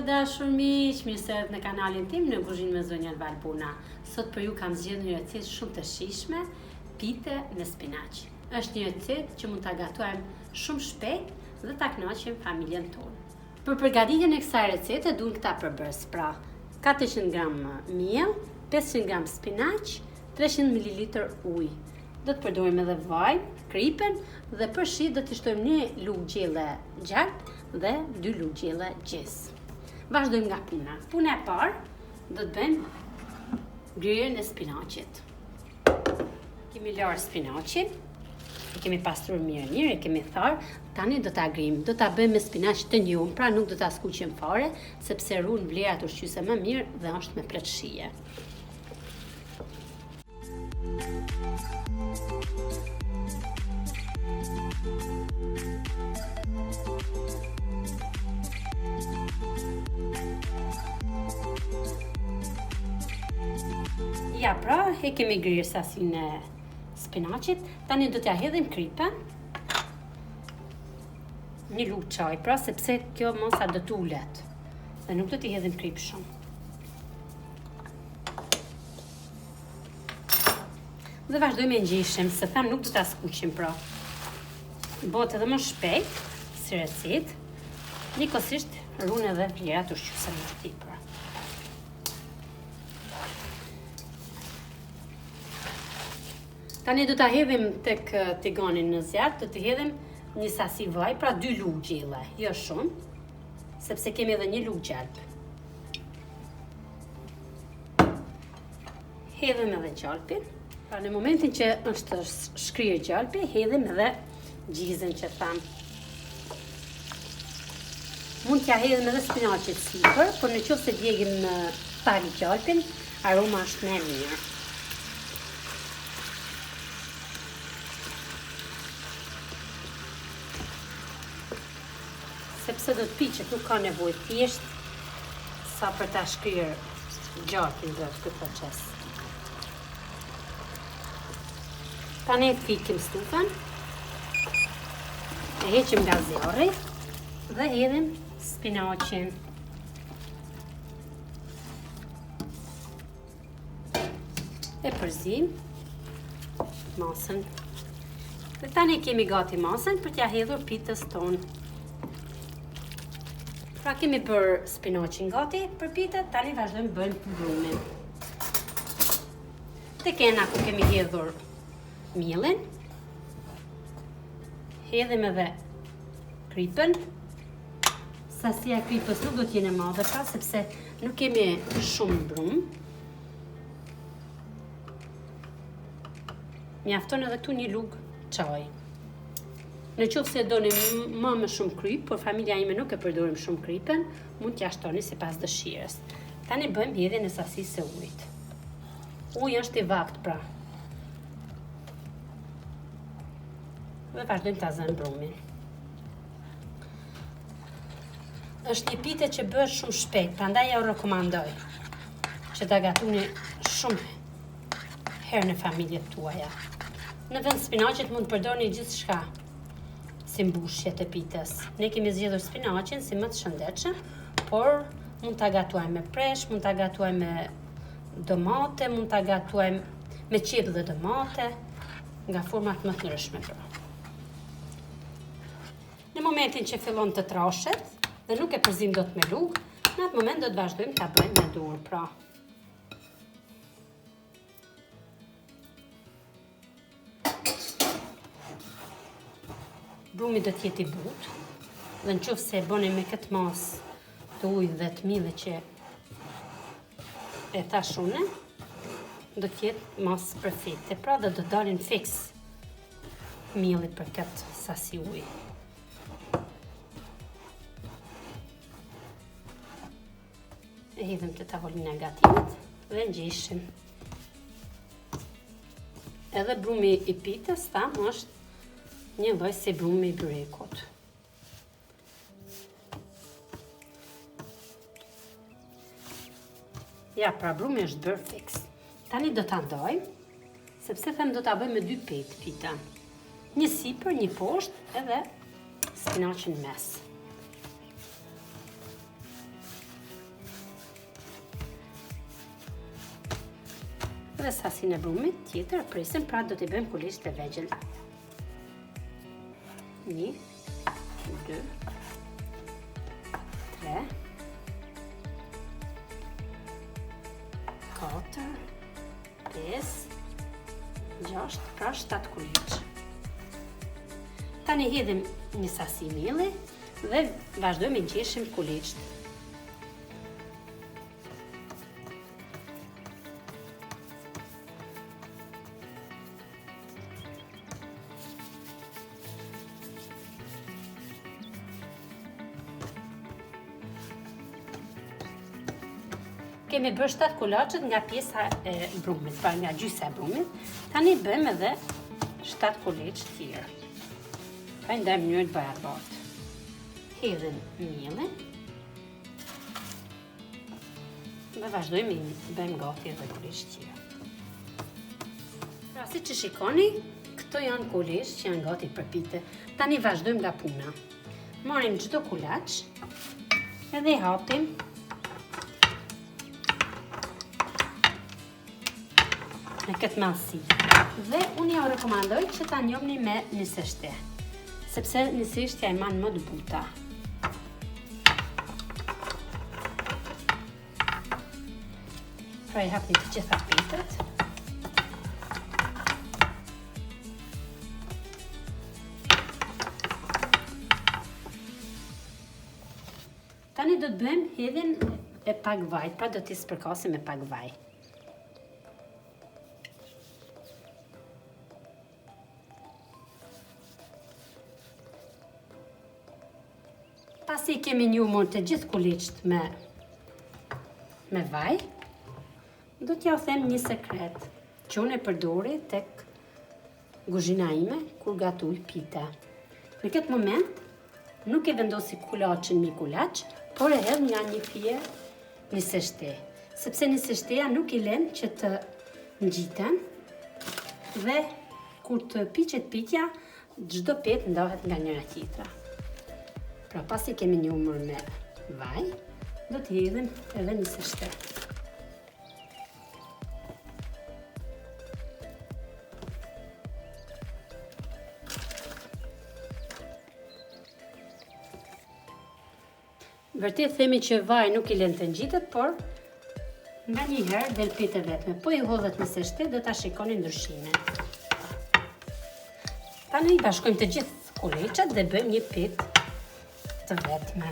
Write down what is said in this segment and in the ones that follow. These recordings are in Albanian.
të dashur miq, mirë se erdhët në kanalin tim në kuzhinë me zonjën Valbuna. Sot për ju kam zgjedhur një recetë shumë të shijshme, pite me spinaq. Është një recetë që mund ta gatojmë shumë shpejt dhe ta kënaqim familjen tonë. Për përgatitjen e kësaj recete duhen këta përbërës, pra 400 gram miell, 500 gram spinaq, 300 ml ujë. Do të përdorim edhe vaj, kripen dhe për shi do të shtojmë një lugë gjelle gjarpë dhe 2 lugë gjelle gjesë. Vazhdojmë nga puna. Puna e parë do të bëjmë gryerjen e spinaqit. Kemi larë spinaqin, e kemi pastruar mirë, e kemi tharë, tani do ta grijmë. Do ta bëjmë me spinaq të njohur, pra nuk do ta skuqim fare, sepse ruan vlerat ushqyese më mirë dhe është me plehtësie. Ja pra, e kemi gryer sasinë e spinaqit, tani do t'ja hedhim kripen. Një lugë çaj, pra sepse kjo mosa do t'ulet. Dhe nuk do t'i hedhim krip shumë. Dhe vazhdojmë e ngjeshim, se tham nuk do ta skuqim pra. Bëhet edhe më shpejt, si recetë. Njëkohësisht ruan edhe vlerat ushqyese më të tepra. Tani do ta hedhim tek tiganin në zjarr, do t'i hedhim një sasi vaj, pra 2 lugë gjelle, jo shumë, sepse kemi edhe një lugë gjalpë. Hedhim edhe gjalpin, pra në momentin që është shkryer gjalpi, hedhim edhe gjizën që tham. Mund t'ja hedhim edhe spinaqit sipër, por nëse djegim pali gjalpin, aroma është më e mirë. Sepse do të piqet, nuk ka nevojë, thjesht sa për ta shkryer gjalpin dhe këtë proces. Tani e fikim stufën, e heqim nga zjarri dhe hedhim spinaqin. E përzim masën. Dhe tani kemi gati masën për t'ja hedhur pitës tonë. Pra kemi për spinaqin gati, për pitet, tani vazhdojmë bëjmë brumin. Te kena ku kemi hedhur miellin, hedhim edhe kripen. Sasia e kripës nuk do t'jene madhe, pra sepse nuk kemi shumë brum. Mjafton edhe këtu një lugë çaj. Në qoftë se doni më shumë kryp, por familja ime nuk e përdorim shumë kripen, mund t'ja shtoni sipas dëshirës. Tani bëjmë hedhjen e sasisë së ujit. Uji është i vakt pra. Dhe vazhdojmë ta zënë brumin. Është një pite që bëhet shumë shpejt, prandaj ja u rekomandoj që ta gatuni shumë herë në familjet tuaja. Në vend spinaqit mund të përdorni gjithçka si mbushje të pitës. Ne kemi zgjedhur spinaqin si më të shëndetshëm, por mund ta gatuajmë me presh, mund ta gatuajmë me domate, mund ta gatuajmë me qep dhe domate, nga format më të ndryshme. Në momentin që fillon të trashet dhe nuk e përzim dot me lugë, në atë moment do të vazhdojmë ta bëjmë me dorë, pra. Brumi do t'jeti i butë, dhe në qoftë se e bëni me këtë masë të ujit dhe të miellit që e thash unë, do t'jetë masë perfekte, pra dhe do dalin fiks miellit për këtë sasi uji. E hedhim te tavolina e gatimit dhe ngjeshim. Edhe brumi i pitës tham është një lloj si brumi i byrekut. Ja, pra brumi është bërë fiks. Tani do ta ndajmë, sepse them do ta bëjmë me 2 petë pita. Një sipër, një poshtë edhe spinaqin mes. Dhe sasin e brumit tjetër presim, pra do t'i bëjmë kulisht e vegjël. 1, 2, 3, 4, 5, 6, pra 7 kuliç. Tani hedhim një sasi mielli dhe vazhdojmë i gjeshim kuliçt. Kemi bërë 7 kulaçet nga pjesa e brumit, pra nga gjysa e brumit. Tani bëjmë edhe 7 kuliç tjerë. Pra ndaj mënyrë të barabartë. Hedhim mielin dhe vazhdojmë i bëjmë gati edhe kuliç tjerë. Pra si që shikoni, këto janë kuliç që janë gati për pite. Tani vazhdojmë nga puna. Marrim çdo kulaç edhe i hapim në këtë mallësi. Dhe unë ja rekomandoj që ta njohni me niseshte, sepse niseshtja e man më të buta. Pra i hapni të gjitha pitët. Tani do të bëjmë hedhjen e pak vaj, pra do t'i spërkasim me pak vaj. Pasi kemi njumur të gjithë kuliçt me vaj, do t'ja u them një sekret që unë e përdori tek kuzhina ime kur gatuj pita. Në këtë moment nuk e vendosi kulaçin me kulaç, por e hedh nga një fije niseshte, sepse niseshteja nuk i lën që të ngjiten dhe kur të piqet pitja, çdo petë ndahet nga njëra tjetra. Pra pasi kemi njumur me vaj, do t'i hedhim edhe niseshte. Vërtet themi që vaj nuk i lën të ngjitet, por nga një herë del pite vetme. Po i hodhet niseshte, do ta shikoni ndryshimin. Tani i bashkojmë të gjithë kuliçat dhe bëjmë një pitë të vetme.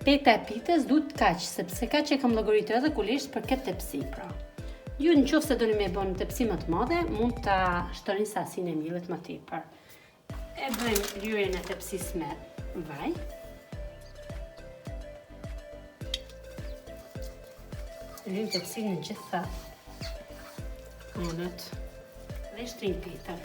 Peta e pitës duhet kaq, sepse kaq e kam llogaritur edhe kulisht për këtë tepsi, pra. Ju në qoftë se doni me bën tepsi më të madhe, mund ta shtoni sasinë e miellit më tepër. E bëjmë lyerjen e tepsisë me vaj. Lyejmë tepsinë në gjitha anët dhe shtrim pitën.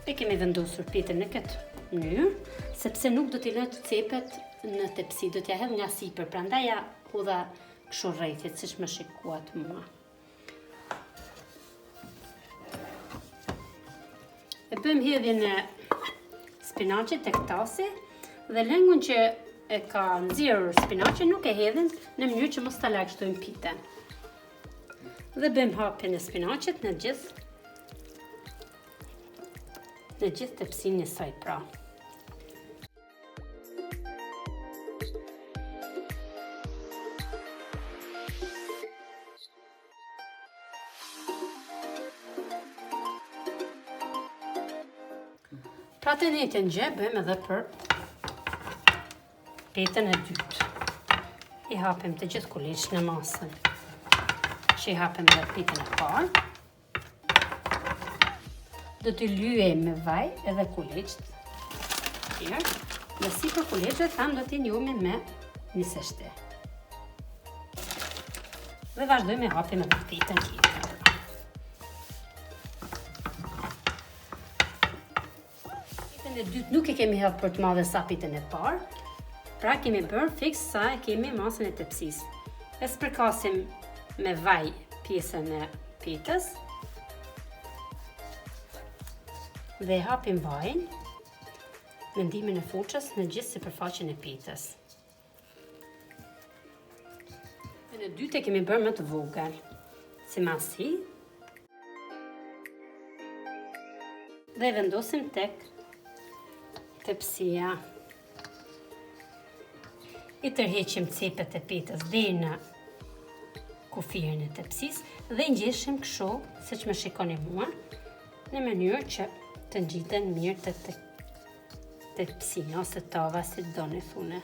E kemi vendosur pitën në këtë mënyrë, sepse nuk do t'i lë të cepet në tepsi, do t'ja hedh nga sipër, prandaj ja hudha kështu rrethit, siç më shikuat mua. E bëjmë hedhjen e spinaqit tek tasi dhe lëngun që e ka nxjerrur spinaqin nuk e hedhin në mënyrë që mos ta lagështojmë pitën. Dhe bëjmë hapjen e spinaqit në gjithë tepsinë e saj, pra. Pra të njëjtën gjë bëjmë edhe për petën e dytë. I hapim të gjithë kuliç në masën që i hapim edhe petën e parë. Do t'i lyejmë me vaj edhe kuliçt tjerë, dhe sipër kuliçeve tham do t'i njohim me niseshte. Dhe vazhdojmë me hapjen edhe petën tjetër. Pitën e dytë nuk e kemi hapur për të madhe sa pitën e parë. Pra kemi bërë fiks sa e kemi masën e tepsisë. E spërkasim me vaj pjesën e pitës. Dhe hapim vajin me ndihmën e fuçës në gjithë sipërfaqen e pitës. Në dytë e kemi bërë më të vogël, si masi. Dhe vendosim tek tepsia. I tërheqim cepet e pitës deri në kufirin e tepsisë dhe ngjeshim kështu, siç më shikoni mua, në mënyrë që të ngjiten mirë te tepsia ose tava, si doni thune.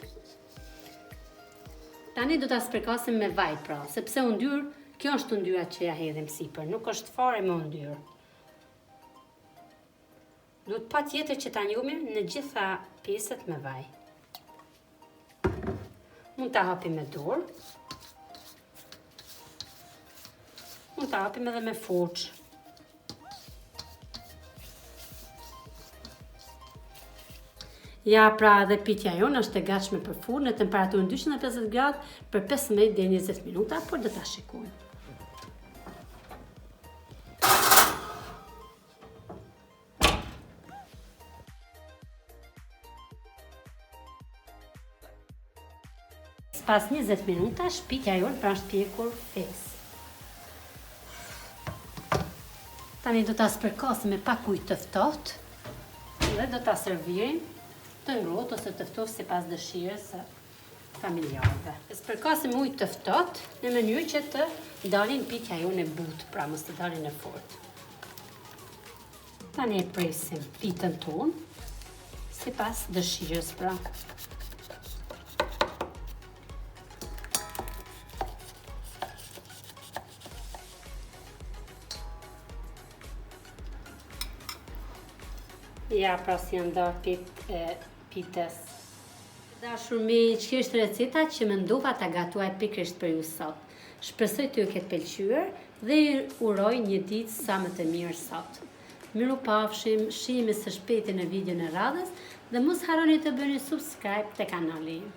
Tani do ta spërkasim me vaj, pra, sepse u ndyr, kjo është ndyra që ja hedhim sipër, nuk është fare më ndyr. Duhet patjetër që ta njumim në gjitha pjesët me vaj. Mund ta hapim me dorë. Mund ta hapim edhe me forcë. Ja, pra, edhe pitja jonë është e gatshme për furrë në temperaturën 250 gradë për 15 deri 20 minuta, por do ta shikojmë. Pas 20 minuta, pitja jonë pra është pjekur fiks. Tani do ta spërkasim me pak ujë të ftohtë dhe do ta servirim të ngrohtë ose të ftohtë sipas dëshirës së familjarëve. Spërkasim ujë të ftohtë në mënyrë që të dalin pitja jonë e butë, pra mos të dalin e fortë. Tani e presim pitën tonë sipas dëshirës, pra. Ja, pra si janë darë pitës. Dashur miq, kjo është receta që mendova ta gatuaj pikërisht për ju sot. Shpresoj t'ju ketë pëlqyer dhe uroj një ditë sa më të mirë sot. Mirupafshim, shihemi së shpejti në videon e radhës dhe mos harroni të bëni subscribe te kanali im.